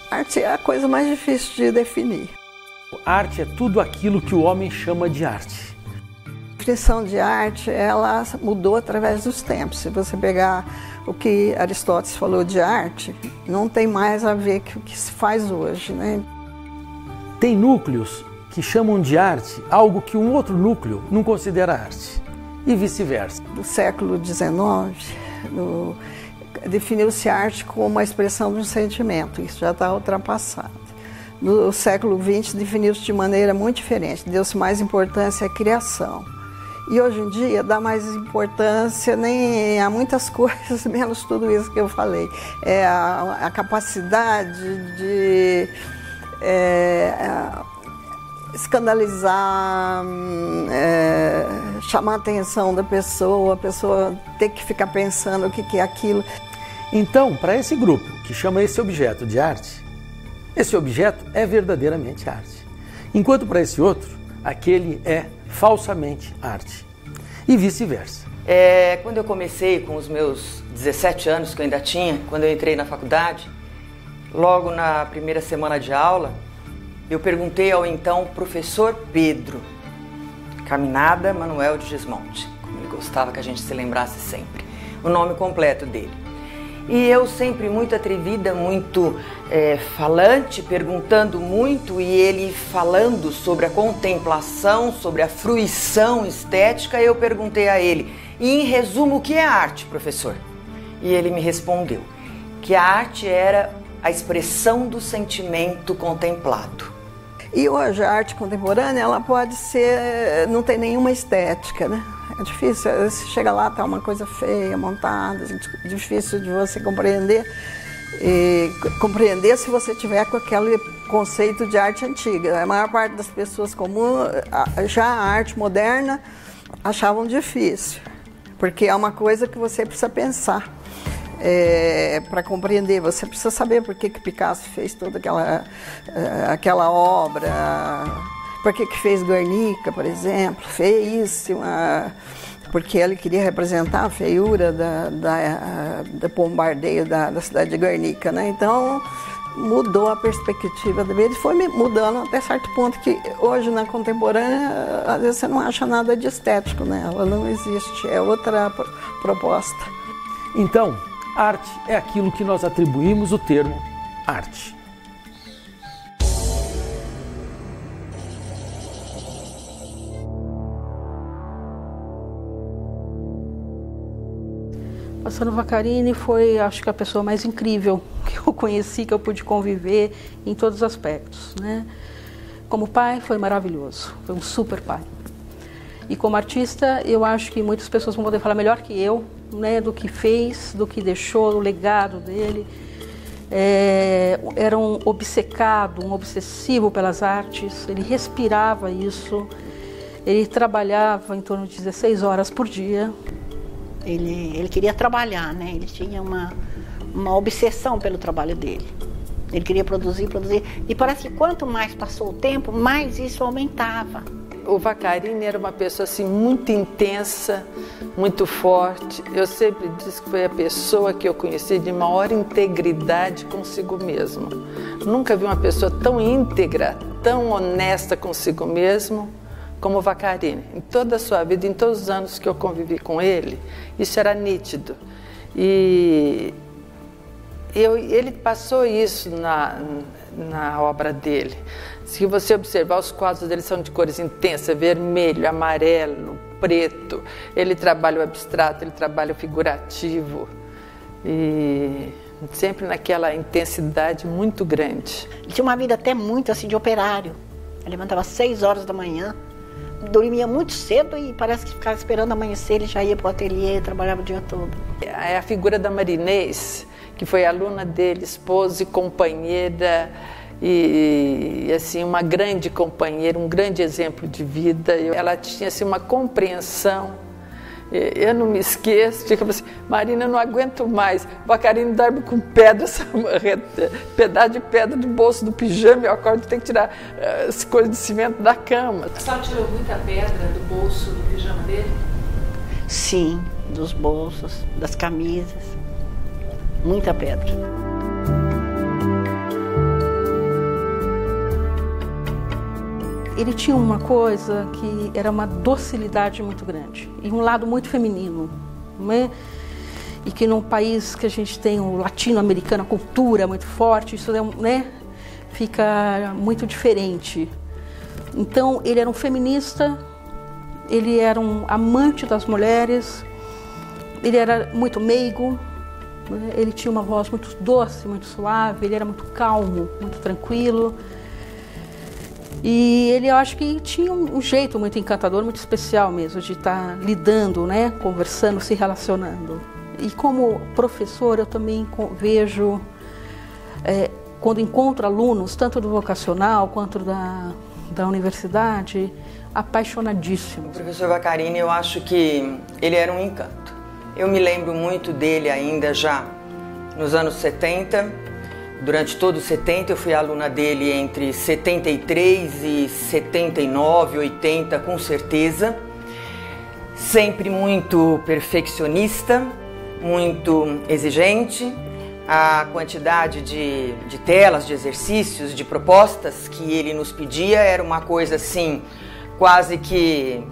Arte é a coisa mais difícil de definir. Arte é tudo aquilo que o homem chama de arte. A definição de arte, ela mudou através dos tempos. Se você pegar o que Aristóteles falou de arte, não tem mais a ver com o que se faz hoje, né? Tem núcleos que chamam de arte algo que um outro núcleo não considera arte, e vice-versa. No século XIX, definiu-se arte como a expressão de um sentimento, isso já está ultrapassado. No século XX, definiu-se de maneira muito diferente, deu-se mais importância à criação. E hoje em dia dá mais importância nem a muitas coisas, menos tudo isso que eu falei. É a capacidade de escandalizar, chamar a atenção da pessoa, a pessoa ter que ficar pensando o que é aquilo. Então, para esse grupo que chama esse objeto de arte, esse objeto é verdadeiramente arte. Enquanto para esse outro, aquele é falsamente arte. E vice-versa. Quando eu comecei com os meus 17 anos, que eu ainda tinha, quando eu entrei na faculdade, logo na primeira semana de aula, eu perguntei ao então professor Pedro Caminada Manuel de Gismonte, como ele gostava que a gente se lembrasse sempre, o nome completo dele. E eu sempre muito atrevida, muito falante, perguntando muito, e ele falando sobre a contemplação, sobre a fruição estética, eu perguntei a ele, e em resumo, o que é arte, professor? E ele me respondeu que a arte era a expressão do sentimento contemplado. E hoje a arte contemporânea, ela pode ser, não tem nenhuma estética, né? É difícil, você chega lá, tá uma coisa feia, montada, difícil de você compreender. E compreender se você tiver com aquele conceito de arte antiga. A maior parte das pessoas comuns, já a arte moderna, achavam difícil, porque é uma coisa que você precisa pensar. Para compreender, você precisa saber por que Picasso fez toda aquela obra, por que fez Guernica, por exemplo, feíssima, porque ele queria representar a feiura do bombardeio da cidade de Guernica, né? Então mudou a perspectiva dele, foi mudando até certo ponto que hoje na contemporânea às vezes você não acha nada de estético nela, não existe, é outra proposta. Então, arte é aquilo que nós atribuímos o termo arte. Passando Vaccarini foi, acho que a pessoa mais incrível que eu conheci, que eu pude conviver em todos os aspectos, né? Como pai, foi maravilhoso, foi um super pai. E como artista, eu acho que muitas pessoas vão poder falar melhor que eu, né, do que fez, do que deixou, o legado dele. Era um obcecado, um obsessivo pelas artes, ele respirava isso, ele trabalhava em torno de 16 horas por dia. Ele queria trabalhar, né? Ele tinha uma obsessão pelo trabalho dele. Ele queria produzir, e parece que quanto mais passou o tempo, mais isso aumentava. O Vaccarini era uma pessoa assim, muito intensa, muito forte. Eu sempre disse que foi a pessoa que eu conheci de maior integridade consigo mesmo. Nunca vi uma pessoa tão íntegra, tão honesta consigo mesmo como o Vaccarini. Em toda a sua vida, em todos os anos que eu convivi com ele, isso era nítido. E ele passou isso na obra dele. Se você observar, os quadros dele são de cores intensas, vermelho, amarelo, preto. Ele trabalha o abstrato, ele trabalha o figurativo. E sempre naquela intensidade muito grande. Ele tinha uma vida até muito assim de operário. Ele levantava às 6 horas da manhã, dormia muito cedo e parece que ficava esperando amanhecer, ele já ia para o ateliê, trabalhava o dia todo. É a figura da Marinês, que foi aluna dele, esposa e companheira, e assim, uma grande companheira, um grande exemplo de vida. Ela tinha assim, uma compreensão. Eu não me esqueço, tipo assim, Marina, eu não aguento mais. Vaccarini dorme com pedra, pedaço de pedra do bolso do pijama, eu acordo, tem que tirar as coisas de cimento da cama. A senhora tirou muita pedra do bolso do pijama dele? Sim, dos bolsos, das camisas, muita pedra. ele tinha uma coisa que era uma docilidade muito grande e um lado muito feminino, né? E que num país que a gente tem o latino-americano, a cultura muito forte, isso é, né, fica muito diferente. Então ele era um feminista, ele era um amante das mulheres, ele era muito meigo, né? Ele tinha uma voz muito doce, muito suave, ele era muito calmo, muito tranquilo. E ele, eu acho que tinha um jeito muito encantador, muito especial mesmo, de estar lidando, né, conversando, se relacionando. E como professor, eu também vejo, quando encontro alunos, tanto do vocacional quanto da universidade, apaixonadíssimos. O professor Vaccarini, eu acho que ele era um encanto. Eu me lembro muito dele ainda já nos anos 70. Durante todos os 70, eu fui aluna dele entre 73 e 79, 80, com certeza. Sempre muito perfeccionista, muito exigente. A quantidade de telas, de exercícios, de propostas que ele nos pedia era uma coisa assim, quase que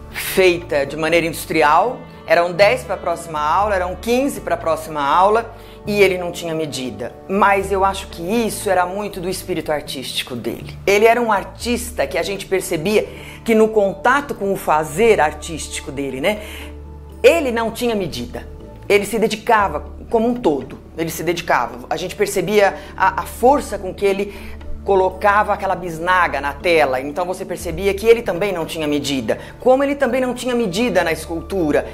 feita de maneira industrial. Eram 10 para a próxima aula, eram 15 para a próxima aula e ele não tinha medida. Mas eu acho que isso era muito do espírito artístico dele. Ele era um artista que a gente percebia que no contato com o fazer artístico dele, né, ele não tinha medida. Ele se dedicava como um todo, ele se dedicava. A gente percebia a força com que ele colocava aquela bisnaga na tela, então você percebia que ele também não tinha medida. Como ele também não tinha medida na escultura.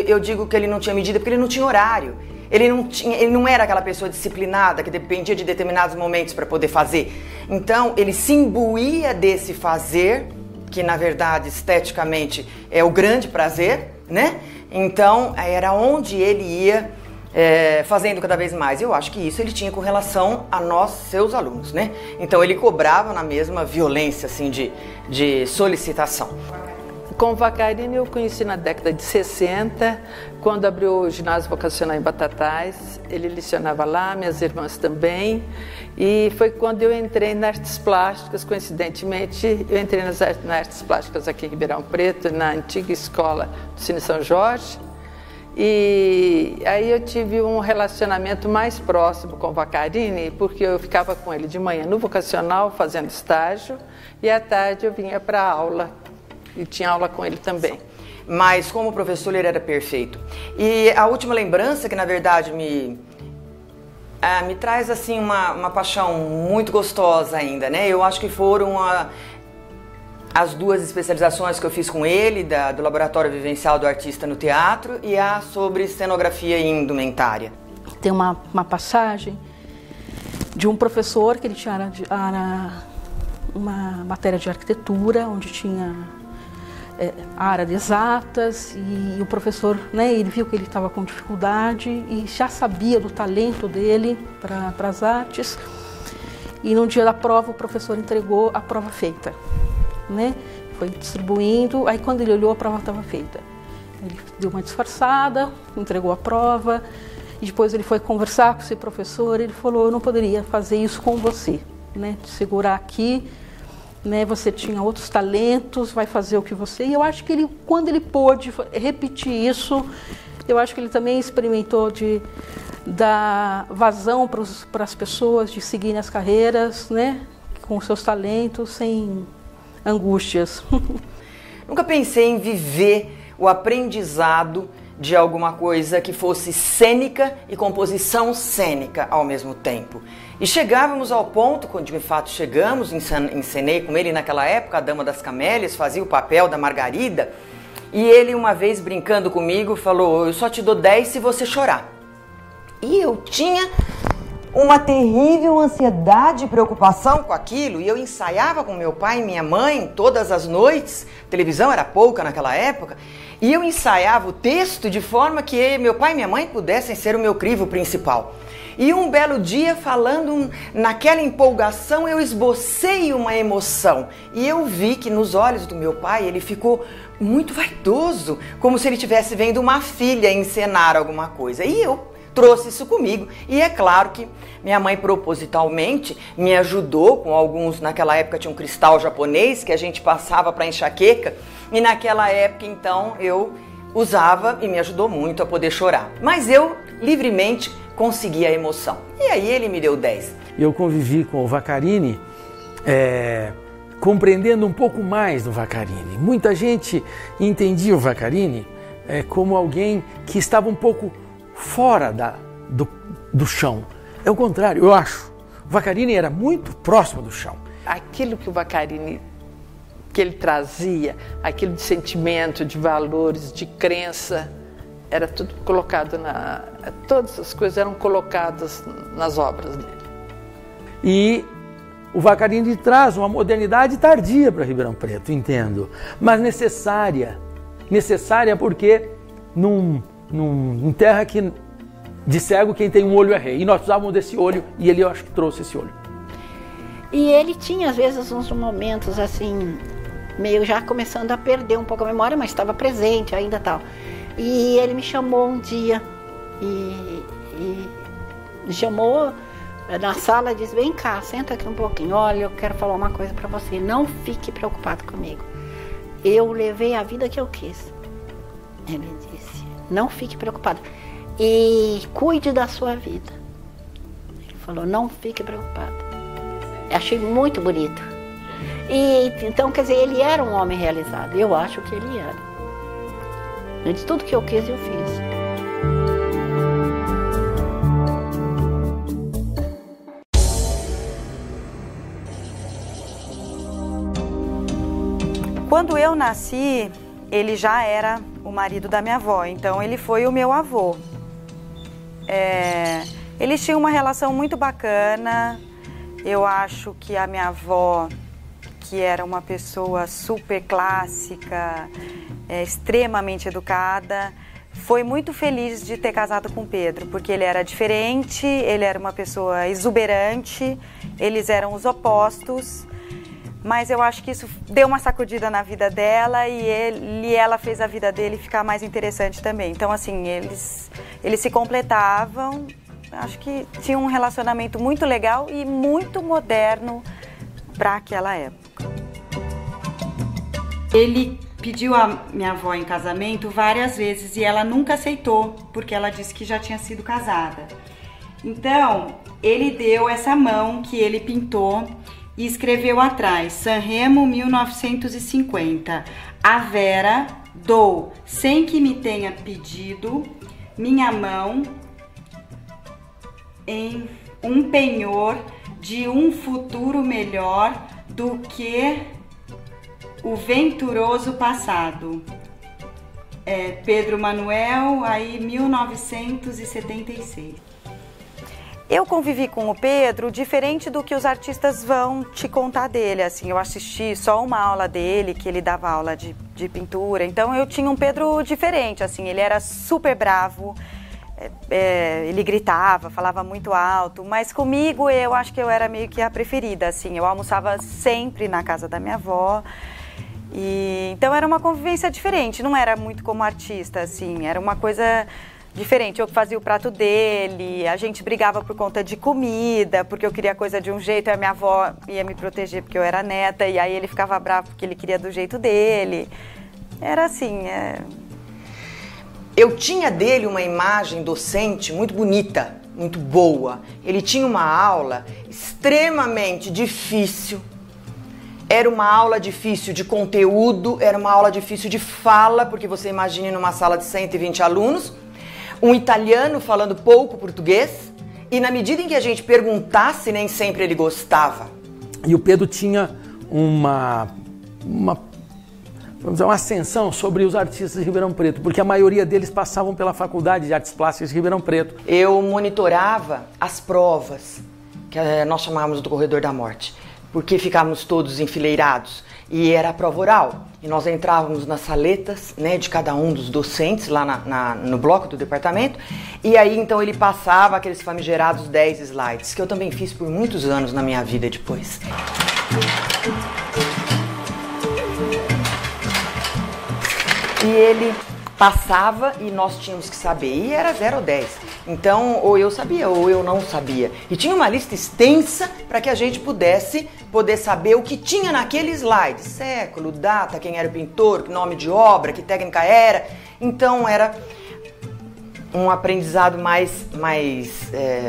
Eu digo que ele não tinha medida porque ele não tinha horário. Ele não era aquela pessoa disciplinada que dependia de determinados momentos para poder fazer. Então ele se imbuía desse fazer, que na verdade esteticamente é o grande prazer, né? Então era onde ele ia fazendo cada vez mais. Eu acho que isso ele tinha com relação a nós, seus alunos, né? Então ele cobrava na mesma violência assim, de solicitação. Com o Vaccarini eu conheci na década de 60, quando abriu o ginásio vocacional em Batatais. Ele lecionava lá, minhas irmãs também. E foi quando eu entrei nas artes plásticas, coincidentemente, eu entrei nas artes plásticas aqui em Ribeirão Preto, na antiga escola do Cine São Jorge. E aí eu tive um relacionamento mais próximo com o Vaccarini, porque eu ficava com ele de manhã no vocacional, fazendo estágio, e à tarde eu vinha para a aula, e tinha aula com ele também. Mas como professor ele era perfeito. E a última lembrança que na verdade me traz assim uma paixão muito gostosa ainda, né? Eu acho que foram as duas especializações que eu fiz com ele, do Laboratório Vivencial do Artista no Teatro e a sobre cenografia e indumentária. Tem uma passagem de um professor que ele tinha uma matéria de arquitetura, onde tinha a área de exatas, e o professor, né, ele viu que ele estava com dificuldade e já sabia do talento dele para as artes, e no dia da prova o professor entregou a prova feita, né? Foi distribuindo, aí quando ele olhou a prova estava feita. Ele deu uma disfarçada, entregou a prova, e depois ele foi conversar com esse professor, ele falou: eu não poderia fazer isso com você, né? Te segurar aqui, né, você tinha outros talentos, vai fazer o que você... E eu acho que ele, quando ele pôde repetir isso, eu acho que ele também experimentou de dar vazão para as pessoas, de seguirem as carreiras, né, com seus talentos, sem angústias. Nunca pensei em viver o aprendizado de alguma coisa que fosse cênica e composição cênica ao mesmo tempo. E chegávamos ao ponto, quando de fato chegamos, encenei com ele naquela época, a Dama das Camélias, fazia o papel da Margarida, e ele uma vez brincando comigo falou: eu só te dou 10 se você chorar. E eu tinha uma terrível ansiedade e preocupação com aquilo, e eu ensaiava com meu pai e minha mãe todas as noites, televisão era pouca naquela época, e eu ensaiava o texto de forma que meu pai e minha mãe pudessem ser o meu crivo principal. E um belo dia, falando naquela empolgação, eu esbocei uma emoção. E eu vi que nos olhos do meu pai ele ficou muito vaidoso, como se ele estivesse vendo uma filha encenar alguma coisa. E eu, trouxe isso comigo. E é claro que minha mãe propositalmente me ajudou com alguns, naquela época tinha um cristal japonês que a gente passava para enxaqueca, e naquela época então eu usava e me ajudou muito a poder chorar. Mas eu livremente consegui a emoção. E aí ele me deu 10. Eu convivi com o Vaccarini, compreendendo um pouco mais do Vaccarini. Muita gente entendia o Vaccarini como alguém que estava um pouco fora do chão. É o contrário, eu acho. O Vaccarini era muito próximo do chão. Aquilo que o Vaccarini, que ele trazia, aquilo de sentimento, de valores, de crença, era tudo colocado todas as coisas eram colocadas nas obras dele. E o Vaccarini traz uma modernidade tardia para Ribeirão Preto, entendo, mas necessária porque em terra que de cego quem tem um olho é rei, e nós precisávamos desse olho, e ele eu acho que trouxe esse olho. E ele tinha às vezes uns momentos assim, meio já começando a perder um pouco a memória, mas estava presente ainda tal. E ele me chamou um dia e me chamou na sala e disse: vem cá, senta aqui um pouquinho, olha, eu quero falar uma coisa para você, não fique preocupado comigo. Eu levei a vida que eu quis. Ele disse: não fique preocupado e cuide da sua vida. Ele falou: não fique preocupado. Achei muito bonito. E então, quer dizer, ele era um homem realizado. Eu acho que ele era. Eu disse: tudo que eu quis, eu fiz. Quando eu nasci, ele já era o marido da minha avó, então ele foi o meu avô. Eles tinham uma relação muito bacana. Eu acho que a minha avó, que era uma pessoa super clássica, extremamente educada, foi muito feliz de ter casado com o Pedro, porque ele era diferente, ele era uma pessoa exuberante, eles eram os opostos. Mas eu acho que isso deu uma sacudida na vida dela e ela fez a vida dele ficar mais interessante também. Então, assim, eles se completavam. Acho que tinha um relacionamento muito legal e muito moderno para aquela época. Ele pediu a minha avó em casamento várias vezes e ela nunca aceitou, porque ela disse que já tinha sido casada. Então, ele deu essa mão que ele pintou e escreveu atrás: Sanremo 1950. A Vera, dou, sem que me tenha pedido, minha mão em um penhor de um futuro melhor do que o venturoso passado. Pedro Manuel, aí 1976. Eu convivi com o Pedro diferente do que os artistas vão te contar dele, assim, eu assisti só uma aula dele, que ele dava aula de pintura, então eu tinha um Pedro diferente, assim, ele era super bravo, ele gritava, falava muito alto, mas comigo eu acho que eu era meio que a preferida, assim, eu almoçava sempre na casa da minha avó, e então era uma convivência diferente, não era muito como artista, assim, era uma coisa diferente. Eu que fazia o prato dele, a gente brigava por conta de comida, porque eu queria coisa de um jeito, e a minha avó ia me proteger porque eu era neta, e aí ele ficava bravo porque ele queria do jeito dele. Era assim, Eu tinha dele uma imagem docente muito bonita, muito boa. Ele tinha uma aula extremamente difícil. Era uma aula difícil de conteúdo, era uma aula difícil de fala, porque você imagine numa sala de 120 alunos, um italiano falando pouco português, e na medida em que a gente perguntasse, nem sempre ele gostava. E o Pedro tinha uma ascensão sobre os artistas de Ribeirão Preto, porque a maioria deles passavam pela Faculdade de Artes Plásticas de Ribeirão Preto. Eu monitorava as provas, que nós chamávamos do Corredor da Morte, porque ficávamos todos enfileirados, e era a prova oral. E nós entrávamos nas saletas, né, de cada um dos docentes lá no bloco do departamento, e aí então ele passava aqueles famigerados 10 slides, que eu também fiz por muitos anos na minha vida depois. E ele passava e nós tínhamos que saber, e era 0 ou 10. Então, ou eu sabia ou eu não sabia. E tinha uma lista extensa para que a gente pudesse saber o que tinha naquele slide. Século, data, quem era o pintor, que nome de obra, que técnica era. Então, era um aprendizado mais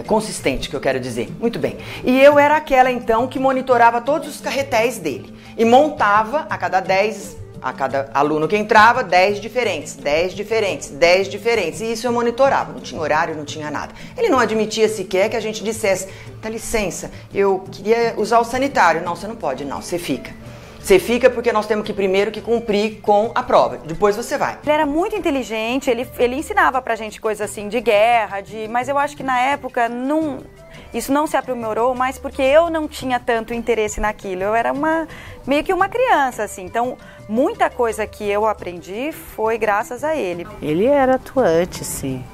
consistente, que eu quero dizer. Muito bem. E eu era aquela, então, que monitorava todos os carretéis dele. E montava a cada aluno que entrava, 10 diferentes, 10 diferentes, 10 diferentes. E isso eu monitorava. Não tinha horário, não tinha nada. Ele não admitia sequer que a gente dissesse: dá licença, eu queria usar o sanitário. Não, você não pode, não, você fica. Você fica porque nós temos que primeiro que cumprir com a prova. Depois você vai. Ele era muito inteligente, ele ensinava pra gente coisas assim de guerra, mas eu acho que na época isso não se aprimorou, mas porque eu não tinha tanto interesse naquilo. Eu era meio que uma criança, assim. Então, muita coisa que eu aprendi foi graças a ele. Ele era atuante, sim.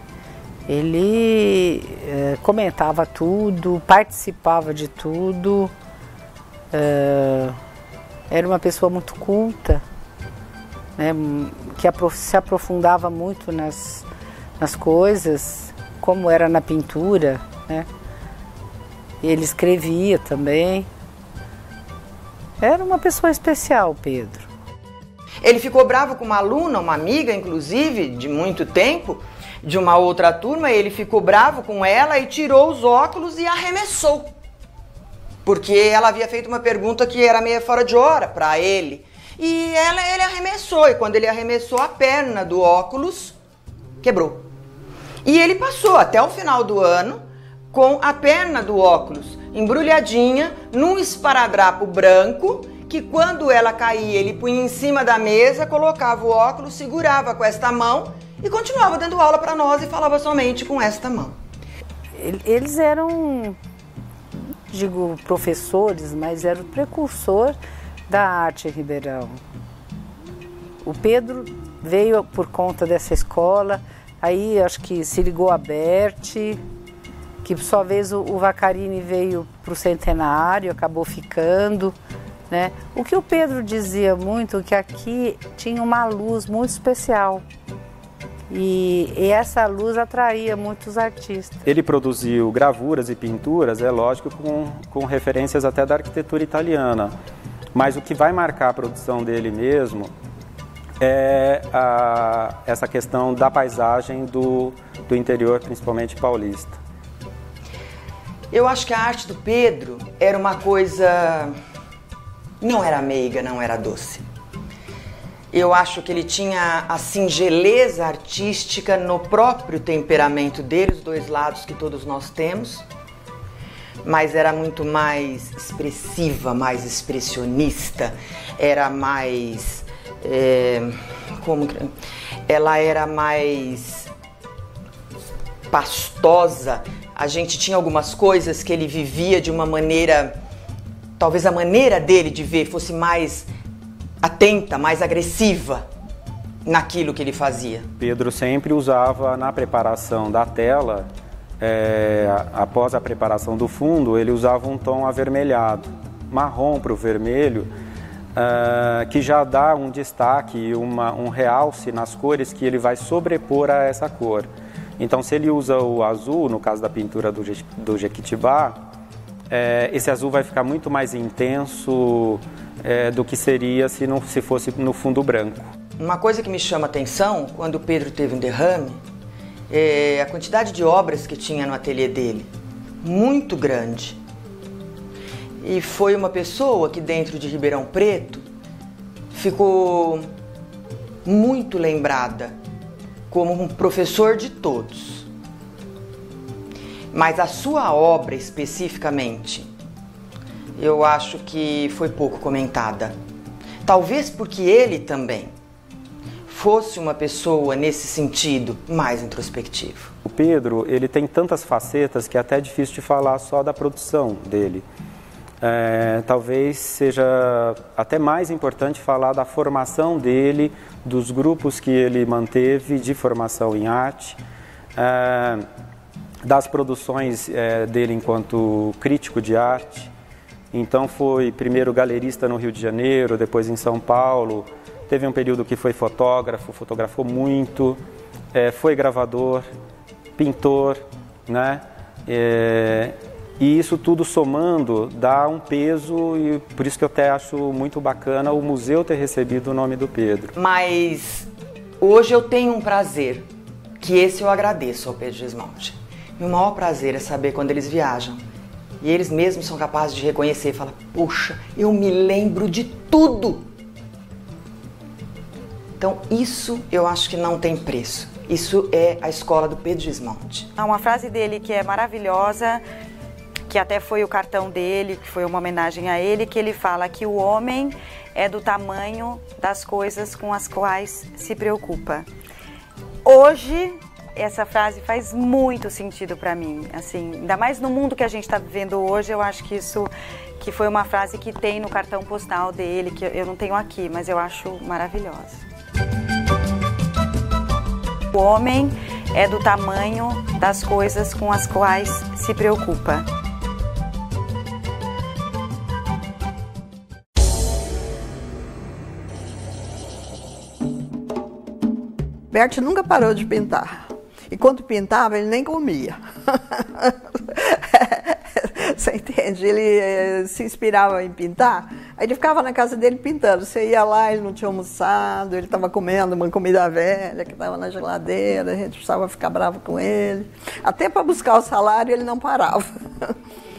Ele comentava tudo, participava de tudo. Era uma pessoa muito culta, né, que se aprofundava muito nas coisas, como era na pintura, né? Ele escrevia também. Era uma pessoa especial, Pedro. Ele ficou bravo com uma aluna, uma amiga, inclusive, de muito tempo, de uma outra turma. Ele ficou bravo com ela e tirou os óculos e arremessou. Porque ela havia feito uma pergunta que era meio fora de hora para ele. E ele arremessou. E quando ele arremessou, a perna do óculos quebrou. E ele passou até o final do ano com a perna do óculos embrulhadinha num esparadrapo branco, que quando ela caía, ele punha em cima da mesa, colocava o óculos, segurava com esta mão e continuava dando aula para nós e falava somente com esta mão. Eles eram, digo professores, mas era o precursor da arte em Ribeirão. O Pedro veio por conta dessa escola, aí acho que se ligou a Berti, que por sua vez o Vaccarini veio para o centenário, acabou ficando, né? O que o Pedro dizia muito, que aqui tinha uma luz muito especial. E essa luz atraía muitos artistas. Ele produziu gravuras e pinturas, é lógico, com referências até da arquitetura italiana. Mas o que vai marcar a produção dele mesmo é essa questão da paisagem do interior, principalmente paulista. Eu acho que a arte do Pedro era uma coisa... não era meiga, não era doce. Eu acho que ele tinha a singeleza artística no próprio temperamento dele, os dois lados que todos nós temos, mas era muito mais expressiva, mais expressionista, era mais... ela era mais pastosa. A gente tinha algumas coisas que ele vivia de uma maneira... talvez a maneira dele de ver fosse mais atenta, mais agressiva naquilo que ele fazia. Pedro sempre usava na preparação da tela, após a preparação do fundo, ele usava um tom avermelhado, marrom para o vermelho, que já dá um destaque, um realce nas cores que ele vai sobrepor a essa cor. Então, se ele usa o azul, no caso da pintura do Jequitibá, esse azul vai ficar muito mais intenso do que seria se fosse no fundo branco. Uma coisa que me chama a atenção, quando o Pedro teve um derrame, é a quantidade de obras que tinha no ateliê dele. Muito grande. E foi uma pessoa que dentro de Ribeirão Preto ficou muito lembrada como um professor de todos. Mas a sua obra especificamente, eu acho que foi pouco comentada. Talvez porque ele também fosse uma pessoa, nesse sentido, mais introspectivo. O Pedro, ele tem tantas facetas que é até difícil de falar só da produção dele. Talvez seja até mais importante falar da formação dele, dos grupos que ele manteve de formação em arte, das produções dele enquanto crítico de arte. Então foi primeiro galerista no Rio de Janeiro, depois em São Paulo, teve um período que foi fotógrafo, fotografou muito, foi gravador, pintor, né? E isso tudo somando dá um peso, e por isso que eu até acho muito bacana o museu ter recebido o nome do Pedro. Mas hoje eu tenho um prazer, que esse eu agradeço ao Pedro Gismonti. E o maior prazer é saber quando eles viajam e eles mesmos são capazes de reconhecer e falar: puxa, eu me lembro de tudo. Então isso eu acho que não tem preço. Isso é a escola do Pedro Gismonti. Há uma frase dele que é maravilhosa, que até foi o cartão dele, que foi uma homenagem a ele, que ele fala que o homem é do tamanho das coisas com as quais se preocupa. Hoje, essa frase faz muito sentido para mim, assim, ainda mais no mundo que a gente está vivendo hoje. Eu acho que isso que foi uma frase que tem no cartão postal dele, que eu não tenho aqui, mas eu acho maravilhosa. O homem é do tamanho das coisas com as quais se preocupa. Bert nunca parou de pintar. E quando pintava, ele nem comia. Você entende? Ele se inspirava em pintar, aí ele ficava na casa dele pintando. Você ia lá, ele não tinha almoçado, ele estava comendo uma comida velha que estava na geladeira, a gente precisava ficar bravo com ele. Até para buscar o salário, ele não parava.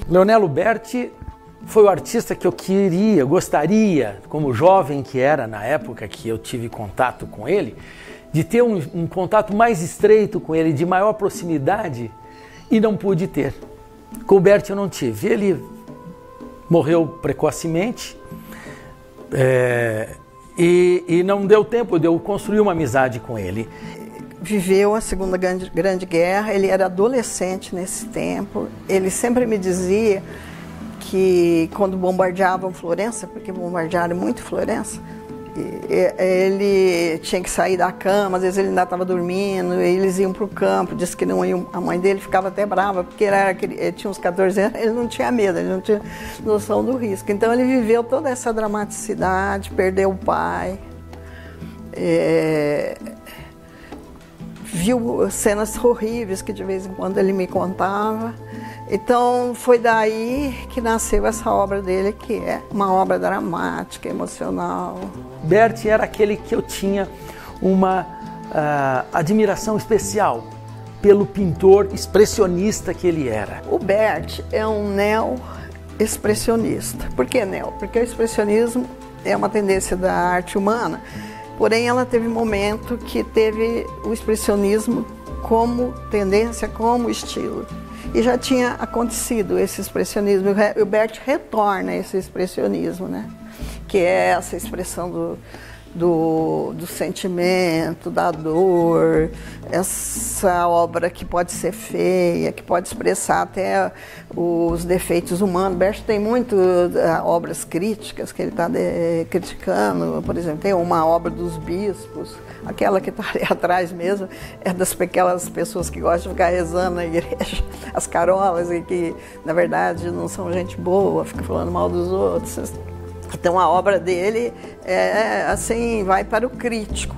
Leonello Berti foi o artista que eu gostaria, como jovem que era na época que eu tive contato com ele, de ter um contato mais estreito com ele, de maior proximidade, e não pude ter. Com o Berti eu não tive. Ele morreu precocemente e não deu tempo de eu construir uma amizade com ele. Viveu a Segunda Grande Guerra, ele era adolescente nesse tempo. Ele sempre me dizia que quando bombardeavam Florença, porque bombardearam muito Florença, ele tinha que sair da cama, às vezes ele ainda estava dormindo, eles iam para o campo, disse que não iam, a mãe dele ficava até brava, porque ele tinha uns 14 anos, ele não tinha medo, ele não tinha noção do risco. Então ele viveu toda essa dramaticidade, perdeu o pai, viu cenas horríveis que de vez em quando ele me contava. Então foi daí que nasceu essa obra dele, que é uma obra dramática, emocional. Berti era aquele que eu tinha uma admiração especial pelo pintor expressionista que ele era. O Berti é um neo-expressionista. Por que neo? Porque o expressionismo é uma tendência da arte humana, porém ela teve um momento que teve o expressionismo como tendência, como estilo. E já tinha acontecido esse expressionismo. O Berti retorna a esse expressionismo, né? Que é essa expressão do sentimento, da dor, essa obra que pode ser feia, que pode expressar até os defeitos humanos. Berti tem muito obras críticas que ele está criticando. Por exemplo, tem uma obra dos bispos, aquela que está ali atrás mesmo, é daquelas pessoas que gostam de ficar rezando na igreja, as carolas, e que na verdade não são gente boa, ficam falando mal dos outros. Então a obra dele assim, vai para o crítico.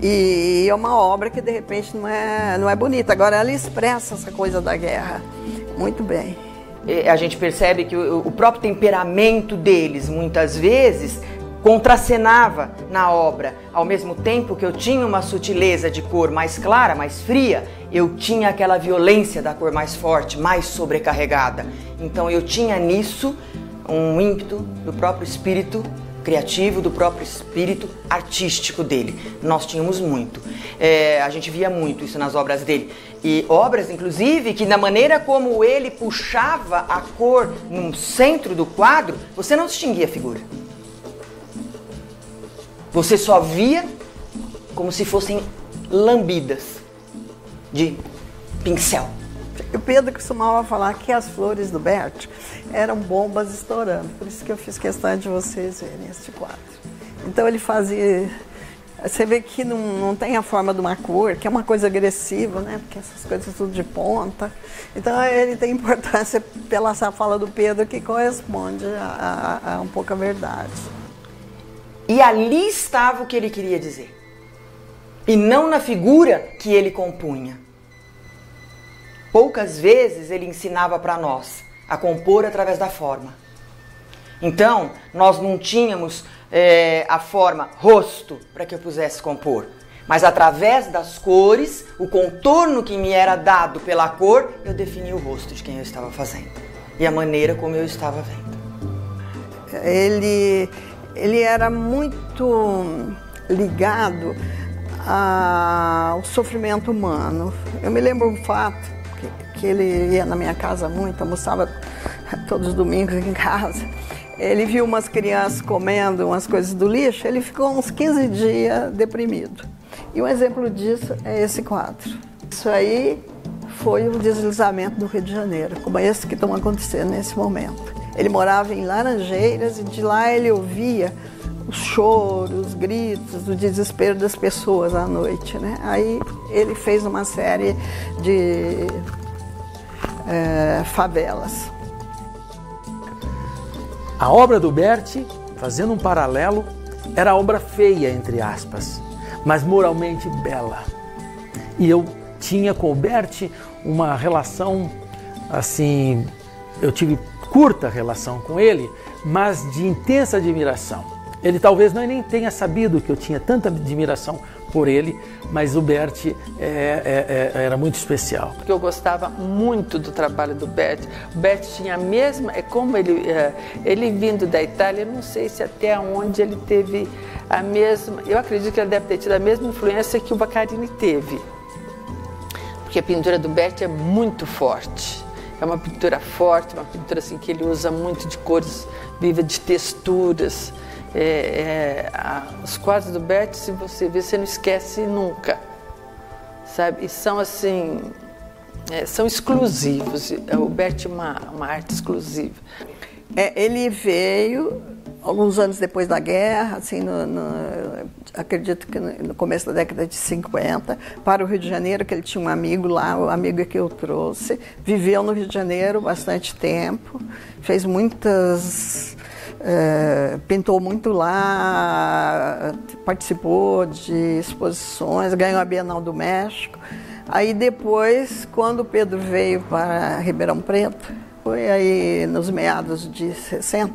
E é uma obra que de repente não é bonita. Agora ela expressa essa coisa da guerra muito bem. A gente percebe que o próprio temperamento deles, muitas vezes, contracenava na obra. Ao mesmo tempo que eu tinha uma sutileza de cor mais clara, mais fria, eu tinha aquela violência da cor mais forte, mais sobrecarregada. Então eu tinha nisso um ímpeto do próprio espírito criativo, do próprio espírito artístico dele. Nós tínhamos muito. A gente via muito isso nas obras dele. E obras, inclusive, que na maneira como ele puxava a cor no centro do quadro, você não distinguia a figura. Você só via como se fossem lambidas de pincel. O Pedro costumava falar que as flores do Berti eram bombas estourando, por isso que eu fiz questão de vocês verem este quadro. Então ele fazia... Você vê que não tem a forma de uma cor, que é uma coisa agressiva, né? Porque essas coisas tudo de ponta. Então ele tem importância pela essa fala do Pedro, que corresponde a um pouco a verdade. E ali estava o que ele queria dizer. E não na figura que ele compunha. poucas vezes ele ensinava para nós a compor através da forma. Então, nós não tínhamos a forma rosto para que eu pudesse compor. Mas através das cores, o contorno que me era dado pela cor, eu definia o rosto de quem eu estava fazendo. E a maneira como eu estava vendo. Ele era muito ligado ao sofrimento humano. Eu me lembro um fato, que ele ia na minha casa muito, almoçava todos os domingos em casa. Ele viu umas crianças comendo umas coisas do lixo, ele ficou uns 15 dias deprimido. E um exemplo disso é esse quadro. Isso aí foi o deslizamento do Rio de Janeiro, como esse que estão acontecendo nesse momento. Ele morava em Laranjeiras e de lá ele ouvia os choros, os gritos, o desespero das pessoas à noite, né? Aí ele fez uma série de favelas. A obra do Berti, fazendo um paralelo, era obra feia, entre aspas, mas moralmente bela. E eu tinha com o Berti uma relação, assim, eu tive curta relação com ele, mas de intensa admiração. Ele talvez nem tenha sabido que eu tinha tanta admiração por ele, mas o Berti era muito especial. Porque eu gostava muito do trabalho do Berti. O Berti tinha a mesma, como ele vindo da Itália, eu não sei se até onde ele teve a mesma, eu acredito que ele deve ter tido a mesma influência que o Baccarini teve. Porque a pintura do Berti é muito forte. É uma pintura forte, uma pintura assim, que ele usa muito de cores vivas, de texturas. Os quadros do Berti, se você ver, você não esquece nunca, sabe? E são assim, são exclusivos. O Berti é uma arte exclusiva. Ele veio alguns anos depois da guerra, assim, acredito que no começo da década de 50, para o Rio de Janeiro, que ele tinha um amigo lá, o amigo que eu trouxe, viveu no Rio de Janeiro bastante tempo, fez muitas... pintou muito lá, participou de exposições, ganhou a Bienal do México. Aí depois, quando o Pedro veio para Ribeirão Preto, foi aí nos meados de 60,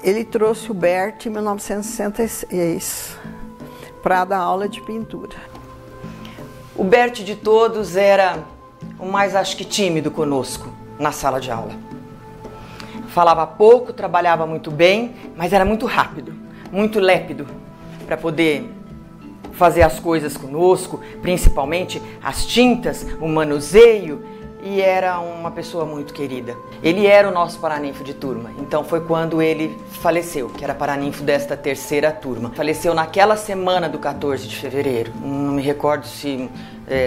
ele trouxe o Berti em 1966 para dar aula de pintura. O Berti de todos era o mais, acho que, tímido conosco na sala de aula. Falava pouco, trabalhava muito bem, mas era muito rápido, muito lépido para poder fazer as coisas conosco, principalmente as tintas, o manuseio, e era uma pessoa muito querida. Ele era o nosso paraninfo de turma, então foi quando ele faleceu, que era paraninfo desta terceira turma. Faleceu naquela semana do 14 de fevereiro, não me recordo se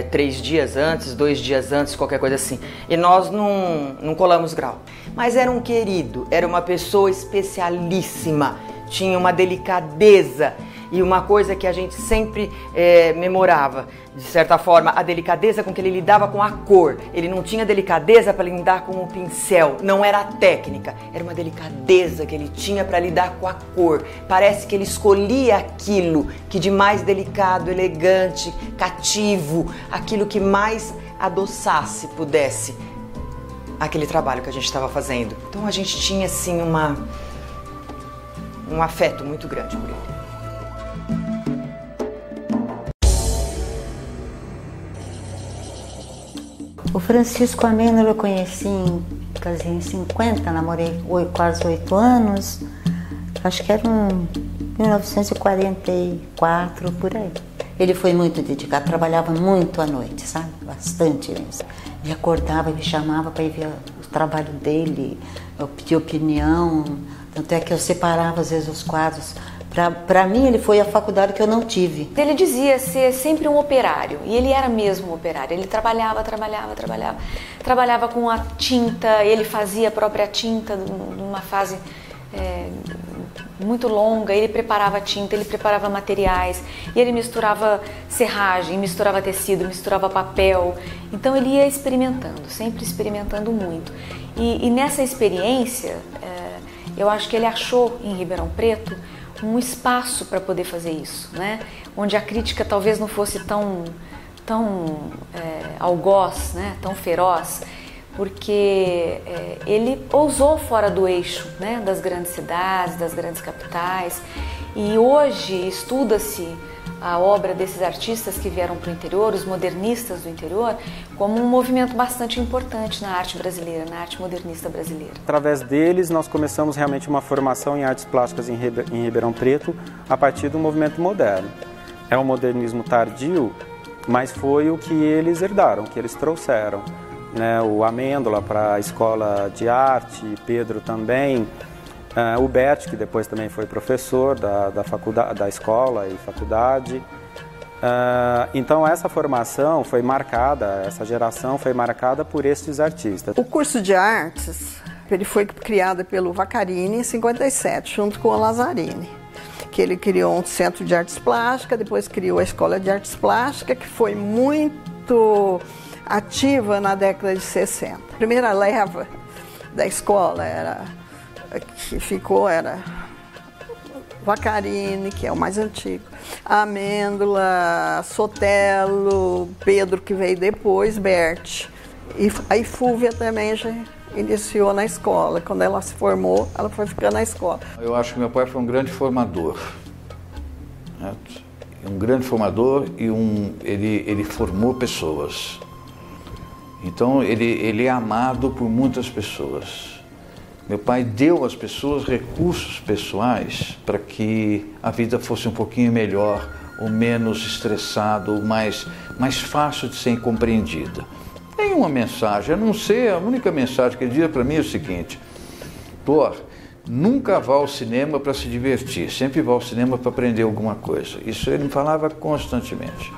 3 dias antes, 2 dias antes, qualquer coisa assim. E nós não colamos grau. Mas era um querido, era uma pessoa especialíssima, tinha uma delicadeza e uma coisa que a gente sempre memorava, de certa forma, a delicadeza com que ele lidava com a cor. Ele não tinha delicadeza para lidar com o pincel, não era a técnica, era uma delicadeza que ele tinha para lidar com a cor. Parece que ele escolhia aquilo que de mais delicado, elegante, cativo, aquilo que mais adoçasse, pudesse aquele trabalho que a gente estava fazendo. Então a gente tinha assim um afeto muito grande por ele. O Francisco Amêndola eu conheci em 50, namorei quase 8 anos, acho que era em 1944, por aí. Ele foi muito dedicado, trabalhava muito à noite, sabe? Bastante mesmo. Ele acordava e me chamava para ir ver o trabalho dele, eu pedia opinião, tanto é que eu separava às vezes os quadros. Para mim, ele foi a faculdade que eu não tive. Ele dizia ser sempre um operário, e ele era mesmo um operário. Ele trabalhava com a tinta, ele fazia a própria tinta numa fase muito longa. Ele preparava tinta, ele preparava materiais, e ele misturava serragem, misturava tecido, misturava papel. Então ele ia experimentando, sempre experimentando muito. E nessa experiência, eu acho que ele achou em Ribeirão Preto um espaço para poder fazer isso, né? Onde a crítica talvez não fosse tão algoz, né, tão feroz, porque ele ousou fora do eixo, né, das grandes cidades, das grandes capitais, e hoje estuda-se a obra desses artistas que vieram para o interior, os modernistas do interior, como um movimento bastante importante na arte brasileira, na arte modernista brasileira. Através deles, nós começamos realmente uma formação em artes plásticas em Ribeirão Preto a partir do movimento moderno. É um modernismo tardio, mas foi o que eles herdaram, que eles trouxeram. Né? O Amêndola para a escola de arte, Pedro também, o Bete, que depois também foi professor da faculdade, da escola e faculdade. Então essa formação foi marcada, essa geração foi marcada por esses artistas. O curso de artes, ele foi criado pelo Vaccarini em 57, junto com o Lazzarini, que ele criou um centro de artes plásticas, depois criou a escola de artes plásticas, que foi muito ativa na década de 60. A primeira leva da escola era Vaccarini, que é o mais antigo, Amêndola, Sotelo, Pedro, que veio depois, Berti. E aí Fúvia também já iniciou na escola. Quando ela se formou, ela foi ficando na escola. Eu acho que meu pai foi um grande formador. Né? Um grande formador e ele formou pessoas. Então ele é amado por muitas pessoas. Meu pai deu às pessoas recursos pessoais para que a vida fosse um pouquinho melhor, ou menos estressada, ou mais fácil de ser compreendida. Tem uma mensagem, eu não sei, a única mensagem que ele dizia para mim é o seguinte: Thor, nunca vá ao cinema para se divertir, sempre vá ao cinema para aprender alguma coisa. Isso ele me falava constantemente.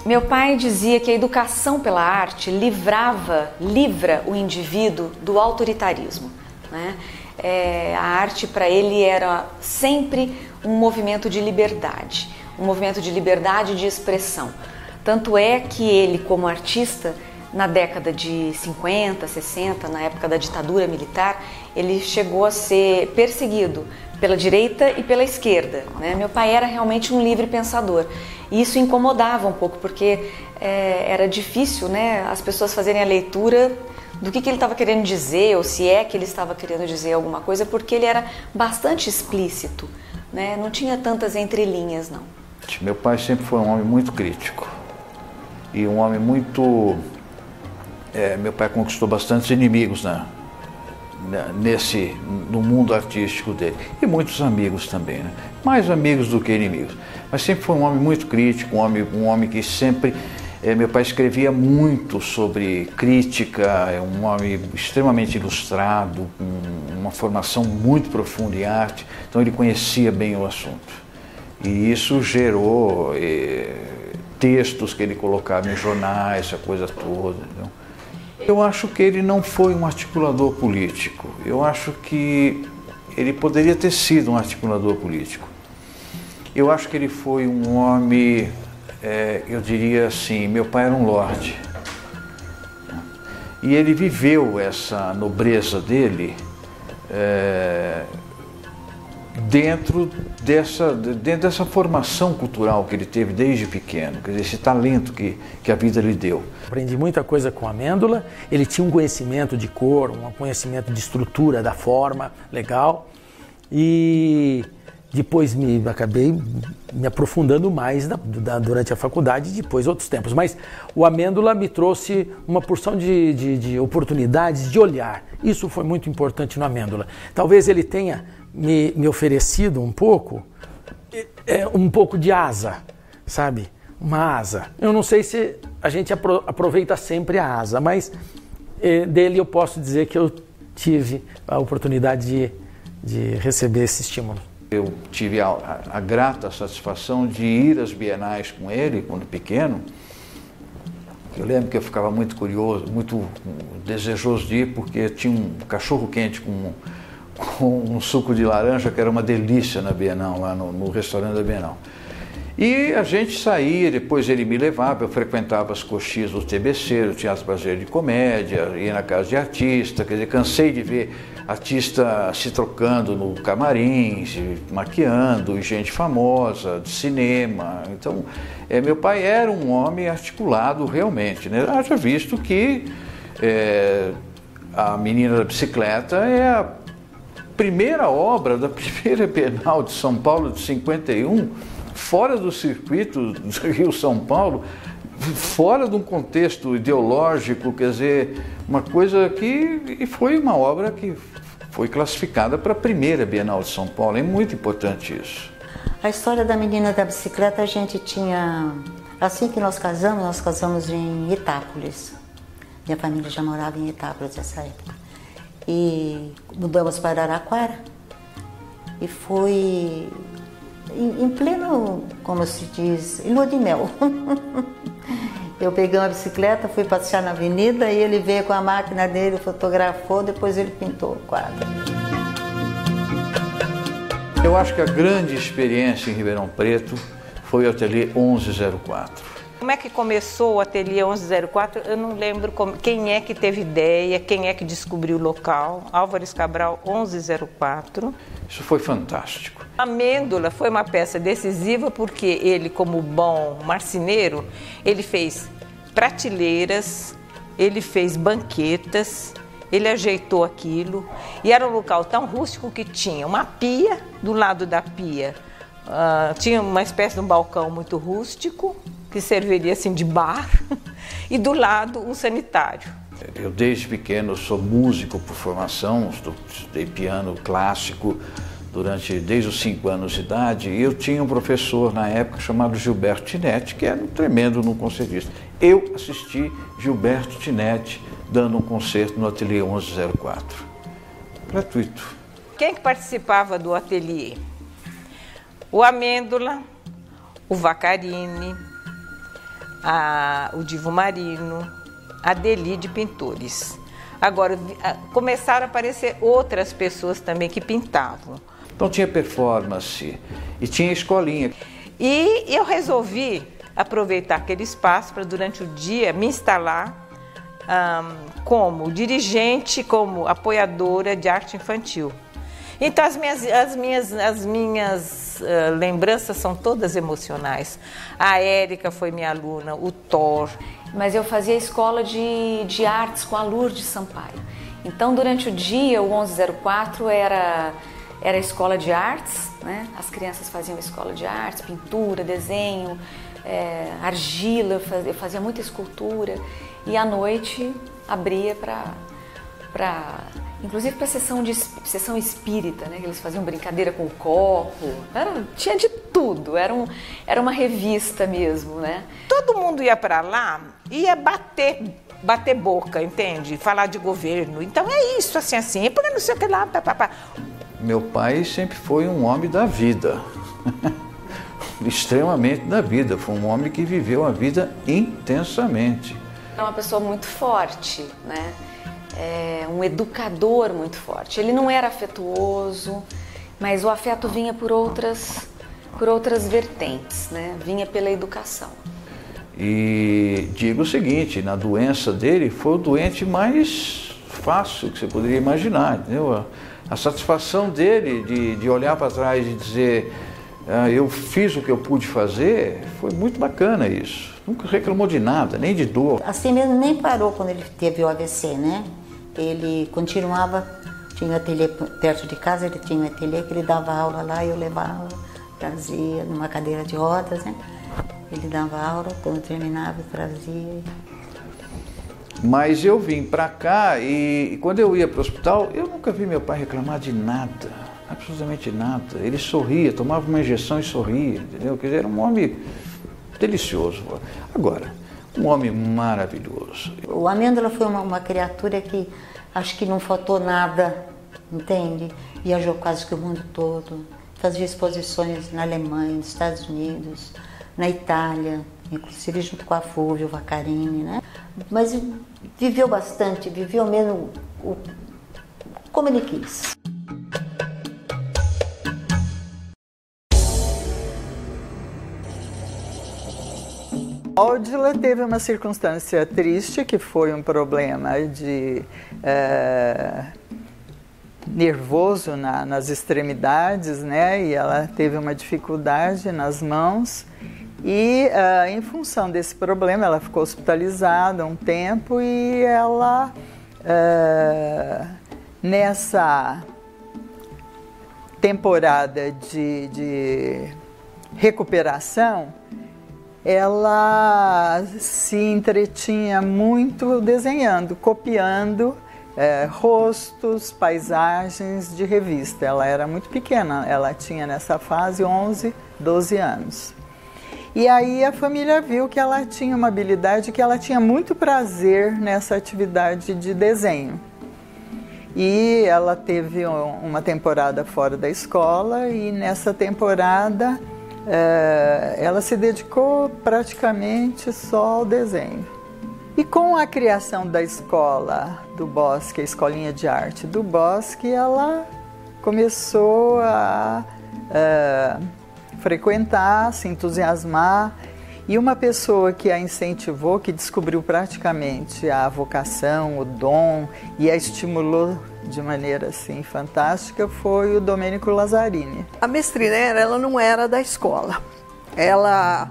Meu pai dizia que a educação pela arte livra o indivíduo do autoritarismo, né? A arte para ele era sempre um movimento de liberdade de expressão. Tanto é que ele, como artista, na década de 50, 60, na época da ditadura militar, ele chegou a ser perseguido pela direita e pela esquerda, né? Meu pai era realmente um livre pensador. E isso incomodava um pouco, porque era difícil, né, as pessoas fazerem a leitura do que ele estava querendo dizer, ou se é que ele estava querendo dizer alguma coisa, porque ele era bastante explícito, né? Não tinha tantas entrelinhas, não. Meu pai sempre foi um homem muito crítico e um homem muito... meu pai conquistou bastantes inimigos no mundo artístico dele, e muitos amigos também, né? Mais amigos do que inimigos, mas sempre foi um homem muito crítico, um homem que sempre... meu pai escrevia muito sobre crítica, um homem extremamente ilustrado, com uma formação muito profunda em arte, então ele conhecia bem o assunto. E isso gerou textos que ele colocava em jornais, essa coisa toda. Entendeu? Eu acho que ele não foi um articulador político. Eu acho que ele poderia ter sido um articulador político. Eu acho que ele foi um homem, eu diria assim, meu pai era um lorde. E ele viveu essa nobreza dele dentro dessa formação cultural que ele teve desde pequeno, quer dizer, esse talento que a vida lhe deu. Aprendi muita coisa com a Amêndola, ele tinha um conhecimento de cor, um conhecimento de estrutura, da forma, legal, e depois acabei me aprofundando mais durante a faculdade e depois outros tempos. Mas o Amêndola me trouxe uma porção de oportunidades de olhar. Isso foi muito importante no Amêndola. Talvez ele tenha me oferecido um pouco de asa, sabe? Uma asa. Eu não sei se a gente aproveita sempre a asa, mas dele eu posso dizer que eu tive a oportunidade de receber esse estímulo. Eu tive a grata satisfação de ir às bienais com ele, quando pequeno. Eu lembro que eu ficava muito curioso, muito desejoso de ir, porque tinha um cachorro quente com um suco de laranja que era uma delícia na Bienal, lá no restaurante da Bienal. E a gente saía, depois ele me levava, eu frequentava as coxias do TBC, do Teatro Brasileiro de Comédia, ia na casa de artista, quer dizer, cansei de ver artista se trocando no camarim, se maquiando, e gente famosa, de cinema. Então, meu pai era um homem articulado realmente, né? Haja visto que A Menina da Bicicleta é a primeira obra da primeira Bienal de São Paulo de 51, fora do circuito do Rio-São Paulo, fora de um contexto ideológico, quer dizer, uma coisa que foi uma obra que foi classificada para a primeira Bienal de São Paulo. É muito importante isso. A história da Menina da Bicicleta, a gente tinha... Assim que nós casamos em Itápolis. Minha família já morava em Itápolis nessa época. E mudamos para Araraquara. E foi em pleno, como se diz, em lua de mel. Eu peguei uma bicicleta, fui passear na avenida e ele veio com a máquina dele, fotografou, depois ele pintou o quadro. Eu acho que a grande experiência em Ribeirão Preto foi o Ateliê 1104. Como é que começou o Ateliê 1104? Eu não lembro quem é que teve ideia, quem é que descobriu o local. Álvares Cabral 1104. Isso foi fantástico. A Amêndola foi uma peça decisiva porque ele, como bom marceneiro, ele fez prateleiras, ele fez banquetas, ele ajeitou aquilo. E era um local tão rústico que tinha uma pia, do lado da pia tinha uma espécie de um balcão muito rústico, que serviria assim de bar, e do lado um sanitário. Eu desde pequeno sou músico por formação, estudei piano clássico desde os 5 anos de idade, e eu tinha um professor na época chamado Gilberto Tinetti, que era um tremendo no concertista. Eu assisti Gilberto Tinetti dando um concerto no Ateliê 1104, gratuito. Quem que participava do ateliê? O Amêndola, o Vacarini, o Divo Marino, a Deli de pintores. Agora, começaram a aparecer outras pessoas também que pintavam. Então tinha performance e tinha escolinha. E eu resolvi aproveitar aquele espaço para, durante o dia, me instalar como dirigente, como apoiadora de arte infantil. Então as minhas lembranças são todas emocionais. A Érica foi minha aluna, o Thor. Mas eu fazia escola de artes com a Lourdes Sampaio. Então, durante o dia, o 1104 era escola de artes, né? As crianças faziam escola de artes, pintura, desenho, argila, eu fazia muita escultura. E à noite abria inclusive para sessão espírita, né? Eles faziam brincadeira com o copo, tinha de tudo, era uma revista mesmo, né? Todo mundo ia para lá, ia bater boca, entende? Falar de governo. Então é isso, assim, porque não sei o que lá, papapá. Meu pai sempre foi um homem da vida, extremamente da vida, foi um homem que viveu a vida intensamente. É uma pessoa muito forte, né? Um educador muito forte. Ele não era afetuoso, mas o afeto vinha por outras vertentes, né? Vinha pela educação. E digo o seguinte, na doença dele foi o doente mais fácil que você poderia imaginar, entendeu? A satisfação dele de olhar para trás e dizer eu fiz o que eu pude fazer, foi muito bacana isso. Nunca reclamou de nada, nem de dor. Assim mesmo nem parou quando ele teve o AVC, né? Ele continuava, tinha um ateliê perto de casa, ele tinha um ateliê que ele dava aula lá, eu levava, trazia numa cadeira de rodas, né? Ele dava aula, quando terminava eu trazia. Mas eu vim para cá e quando eu ia para o hospital, eu nunca vi meu pai reclamar de nada, absolutamente nada. Ele sorria, tomava uma injeção e sorria, entendeu? Quer dizer, era um homem delicioso. Agora, um homem maravilhoso. O Amêndola foi uma criatura que acho que não faltou nada, entende? Viajou quase que o mundo todo, fazia exposições na Alemanha, nos Estados Unidos, na Itália, inclusive junto com a Fulvio Vacarini, né? Mas viveu bastante, viveu mesmo como ele quis. Ódila teve uma circunstância triste, que foi um problema de nervoso nas extremidades, né? E ela teve uma dificuldade nas mãos. E em função desse problema, ela ficou hospitalizada um tempo e ela, nessa temporada de recuperação, ela se entretinha muito desenhando, copiando rostos, paisagens de revista. Ela era muito pequena, ela tinha nessa fase 11, 12 anos. E aí a família viu que ela tinha uma habilidade, que ela tinha muito prazer nessa atividade de desenho. E ela teve uma temporada fora da escola e nessa temporada ela se dedicou praticamente só ao desenho. E com a criação da escola do Bosque, a escolinha de arte do Bosque, ela começou a frequentar, se entusiasmar. E uma pessoa que a incentivou, que descobriu praticamente a vocação, o dom e a estimulou de maneira assim fantástica, foi o Domênico Lazzarini. A mestrineira, ela não era da escola. Ela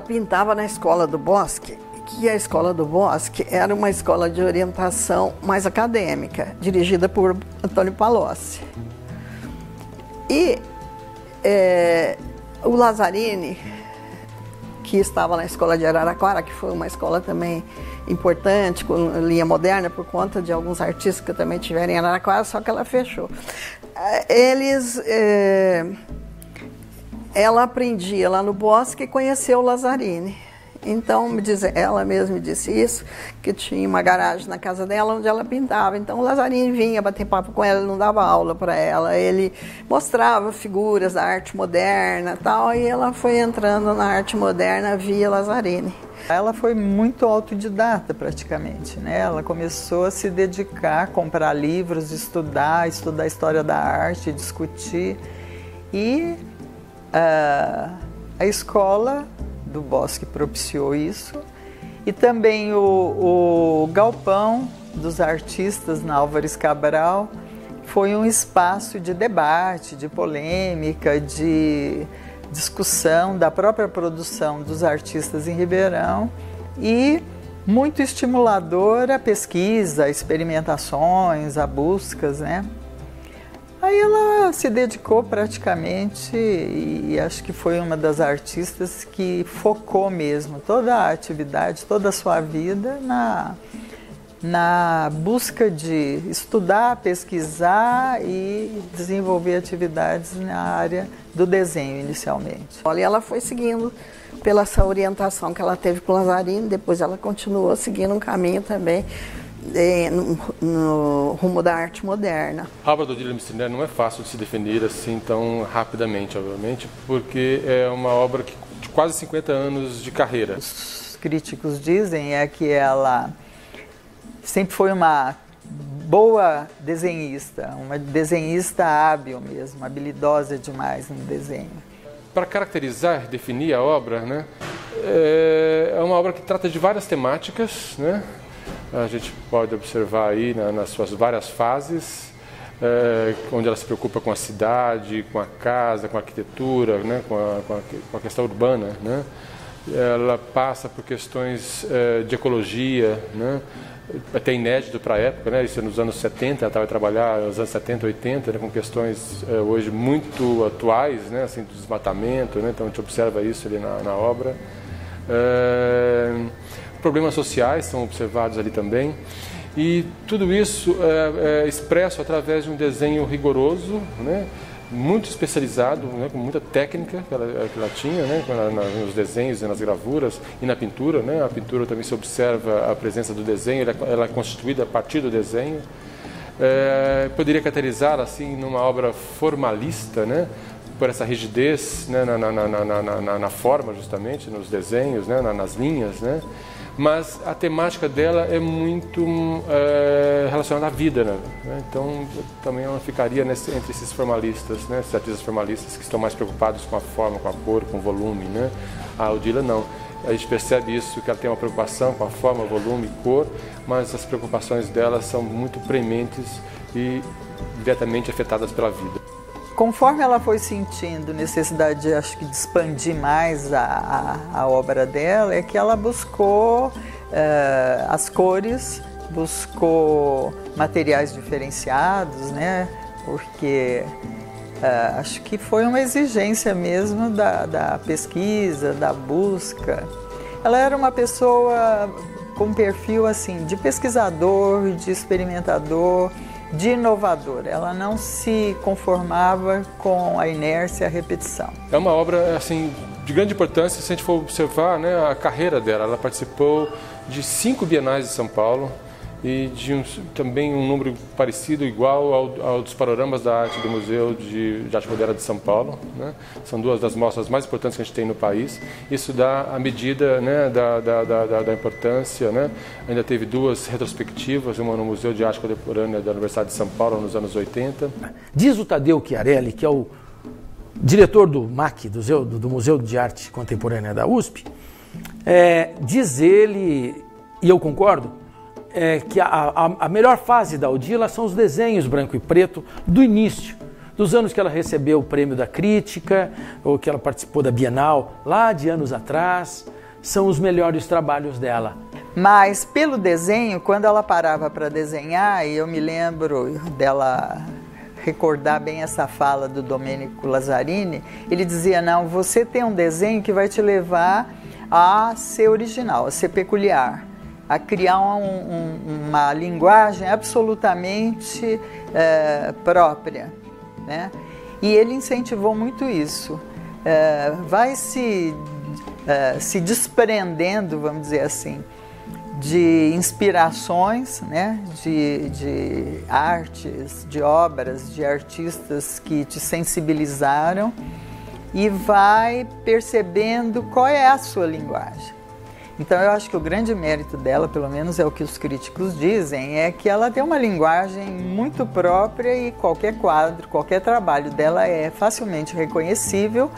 pintava na Escola do Bosque, que a Escola do Bosque era uma escola de orientação mais acadêmica, dirigida por Antônio Palocci. E o Lazzarini, que estava na escola de Araraquara, que foi uma escola também importante, com linha moderna, por conta de alguns artistas que também tiveram em Araraquara, só que ela fechou. Ela aprendia lá no Bosque e conheceu o Lazzarini. Então, ela mesma me disse isso, que tinha uma garagem na casa dela onde ela pintava. Então, o Lazzarini vinha bater papo com ela, ele não dava aula para ela, ele mostrava figuras da arte moderna e tal, e ela foi entrando na arte moderna via Lazzarini. Ela foi muito autodidata praticamente, né? Ela começou a se dedicar, comprar livros, estudar a história da arte, discutir. E a escola do Bosque propiciou isso. E também o Galpão dos Artistas na Álvares Cabral foi um espaço de debate, de polêmica, de discussão da própria produção dos artistas em Ribeirão e muito estimuladora a pesquisa, a experimentações, a buscas, né? Aí ela se dedicou praticamente e acho que foi uma das artistas que focou mesmo toda a atividade, toda a sua vida na busca de estudar, pesquisar e desenvolver atividades na área do desenho inicialmente. E ela foi seguindo pela essa orientação que ela teve com o Lazzarini, depois ela continuou seguindo um caminho também no rumo da arte moderna. A obra do Odílio Messner não é fácil de se definir assim tão rapidamente, obviamente, porque é uma obra de quase 50 anos de carreira. Os críticos dizem que ela sempre foi uma boa desenhista, uma desenhista hábil mesmo, habilidosa demais no desenho. Para caracterizar, definir a obra, né, é uma obra que trata de várias temáticas, né? A gente pode observar aí nas suas várias fases, onde ela se preocupa com a cidade, com a casa, com a arquitetura, né, com a questão urbana, né? Ela passa por questões de ecologia, né? Até inédito para a época, né? Isso é nos anos 70, ela estava a trabalhar nos anos 70, 80, né? Com questões hoje muito atuais, né? Assim, do desmatamento, né? Então a gente observa isso ali na obra. Problemas sociais são observados ali também, e tudo isso é expresso através de um desenho rigoroso, né? Muito especializado, né? Com muita técnica que ela tinha, né? Nos desenhos, nas gravuras e na pintura, né? A pintura também se observa a presença do desenho, ela é constituída a partir do desenho. Poderia caracterizar assim numa obra formalista, né? Por essa rigidez, né? Na forma, justamente, nos desenhos, né? Nas linhas, né? mas a temática dela é muito relacionada à vida, né? Então também ela ficaria entre esses formalistas, né? Esses artistas formalistas que estão mais preocupados com a forma, com a cor, com o volume, né? A Odila não. A gente percebe isso, que ela tem uma preocupação com a forma, volume, cor, mas as preocupações dela são muito prementes e diretamente afetadas pela vida. Conforme ela foi sentindo necessidade, acho que de expandir mais a obra dela, é que ela buscou as cores, buscou materiais diferenciados, né? Porque acho que foi uma exigência mesmo da pesquisa, da busca. Ela era uma pessoa com um perfil assim, de pesquisador, de experimentador, de inovador. Ela não se conformava com a inércia e a repetição. É uma obra assim, de grande importância se a gente for observar, né, a carreira dela. Ela participou de 5 bienais de São Paulo e de também um número parecido, igual ao dos panoramas da arte do Museu de Arte Moderna de São Paulo, né? São 2 das mostras mais importantes que a gente tem no país. Isso dá a medida, né, da importância, né? Ainda teve 2 retrospectivas, uma no Museu de Arte Contemporânea da Universidade de São Paulo nos anos 80. Diz o Tadeu Chiarelli, que é o diretor do MAC, do Museu de Arte Contemporânea da USP, diz ele, e eu concordo, que a melhor fase da Odila são os desenhos branco e preto do início, dos anos que ela recebeu o prêmio da crítica, ou que ela participou da Bienal, lá de anos atrás, são os melhores trabalhos dela. Mas pelo desenho, quando ela parava para desenhar, e eu me lembro dela recordar bem essa fala do Domenico Lazzarini, ele dizia, não, você tem um desenho que vai te levar a ser original, a ser peculiar, a criar uma linguagem absolutamente própria, né? E ele incentivou muito isso. Vai se desprendendo, vamos dizer assim, de inspirações, né? de artes, de obras, de artistas que te sensibilizaram e vai percebendo qual é a sua linguagem. Então eu acho que o grande mérito dela, pelo menos é o que os críticos dizem, é que ela tem uma linguagem muito própria e qualquer quadro, qualquer trabalho dela é facilmente reconhecível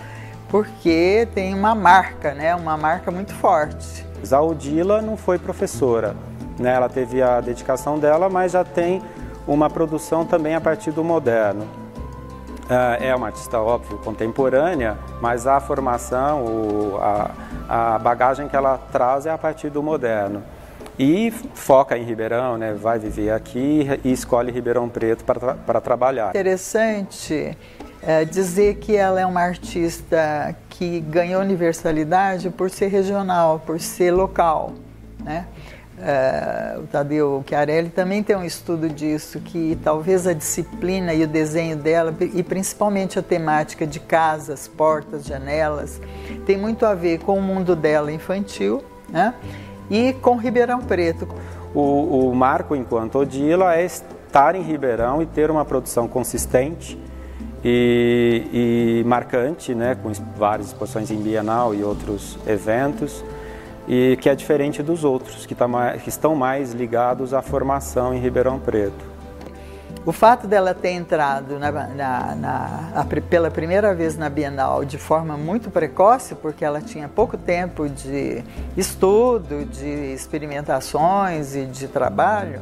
porque tem uma marca, né? Uma marca muito forte. A Odila não foi professora, né? Ela teve a dedicação dela, mas já tem uma produção também a partir do moderno. É uma artista, óbvio, contemporânea, mas a formação, a bagagem que ela traz é a partir do moderno. E foca em Ribeirão, né? Vai viver aqui e escolhe Ribeirão Preto para trabalhar. Interessante dizer que ela é uma artista que ganhou universalidade por ser regional, por ser local, né? O Tadeu Chiarelli também tem um estudo disso, que talvez a disciplina e o desenho dela, e principalmente a temática de casas, portas, janelas, tem muito a ver com o mundo dela infantil, né? E com Ribeirão Preto. O marco enquanto Odila é estar em Ribeirão e ter uma produção consistente e marcante, né? Com várias exposições em Bienal e outros eventos, e que é diferente dos outros, que estão mais ligados à formação em Ribeirão Preto. O fato dela ter entrado pela primeira vez na Bienal de forma muito precoce, porque ela tinha pouco tempo de estudo, de experimentações e de trabalho,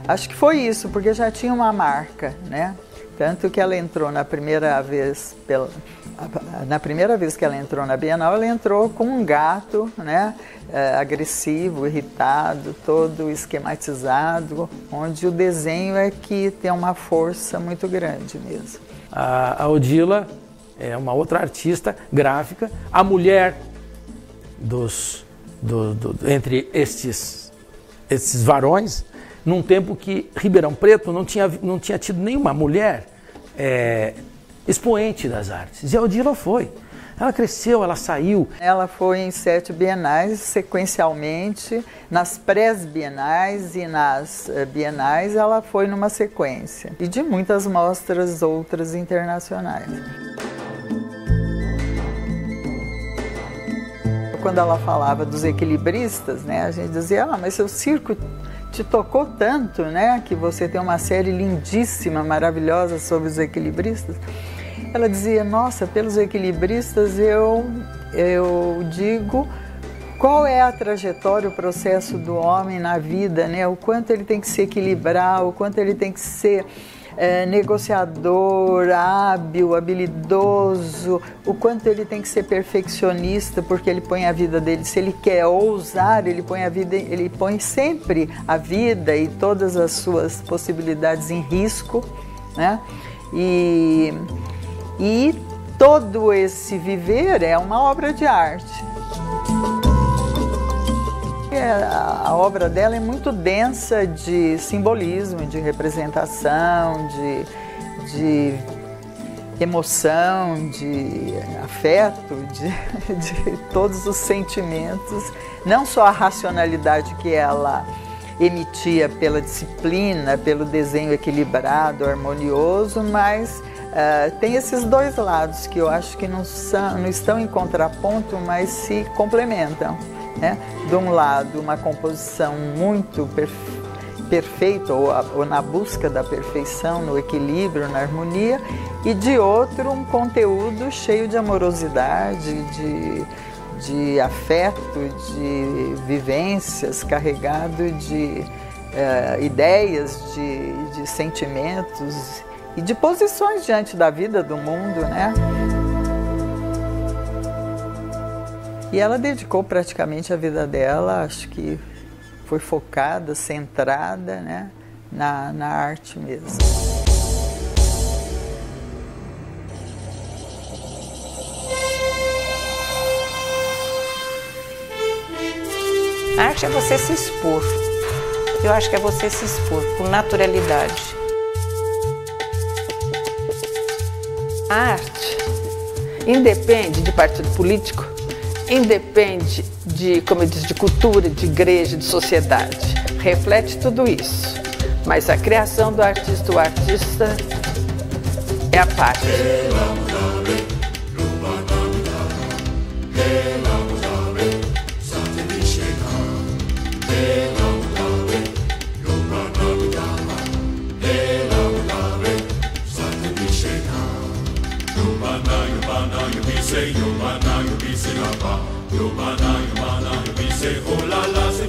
acho que foi isso, porque já tinha uma marca, né? Tanto que ela entrou na primeira vez que ela entrou na Bienal, ela entrou com um gato, né, agressivo, irritado, todo esquematizado, onde o desenho é que tem uma força muito grande mesmo. A Odila é uma outra artista gráfica, a mulher entre estes varões, num tempo que Ribeirão Preto não tinha tido nenhuma mulher expoente das artes. E a Odila foi. Ela cresceu, ela saiu. Ela foi em 7 bienais, sequencialmente. Nas pré-bienais e nas bienais, ela foi numa sequência. E de muitas mostras outras internacionais. quando ela falava dos equilibristas, né, a gente dizia, mas seu circo te tocou tanto, né, que você tem uma série lindíssima, maravilhosa sobre os equilibristas. Ela dizia, nossa, pelos equilibristas eu digo qual é a trajetória, o processo do homem na vida, né, o quanto ele tem que se equilibrar, o quanto ele tem que ser negociador, hábil, habilidoso, o quanto ele tem que ser perfeccionista, porque ele põe a vida dele, se ele quer ousar, ele põe sempre a vida e todas as suas possibilidades em risco, né? E todo esse viver é uma obra de arte. A obra dela é muito densa de simbolismo, de representação, de emoção, de afeto, de todos os sentimentos. Não só a racionalidade que ela emitia pela disciplina, pelo desenho equilibrado, harmonioso, mas tem esses dois lados que eu acho que não estão em contraponto, mas se complementam. Né? De um lado, uma composição muito perfeita, ou na busca da perfeição, no equilíbrio, na harmonia, e de outro, um conteúdo cheio de amorosidade, de afeto, de vivências, carregado de ideias, de sentimentos e de posições diante da vida, do mundo, né? E ela dedicou praticamente a vida dela, acho que foi focada, centrada, né, na arte mesmo. A arte é você se expor. Eu acho que é você se expor com naturalidade. A arte independe de partido político, independe de, como eu disse, de cultura, de igreja, de sociedade. Reflete tudo isso. Mas a criação do artista, o artista é a parte. Yumana, you be say, oh la la, say,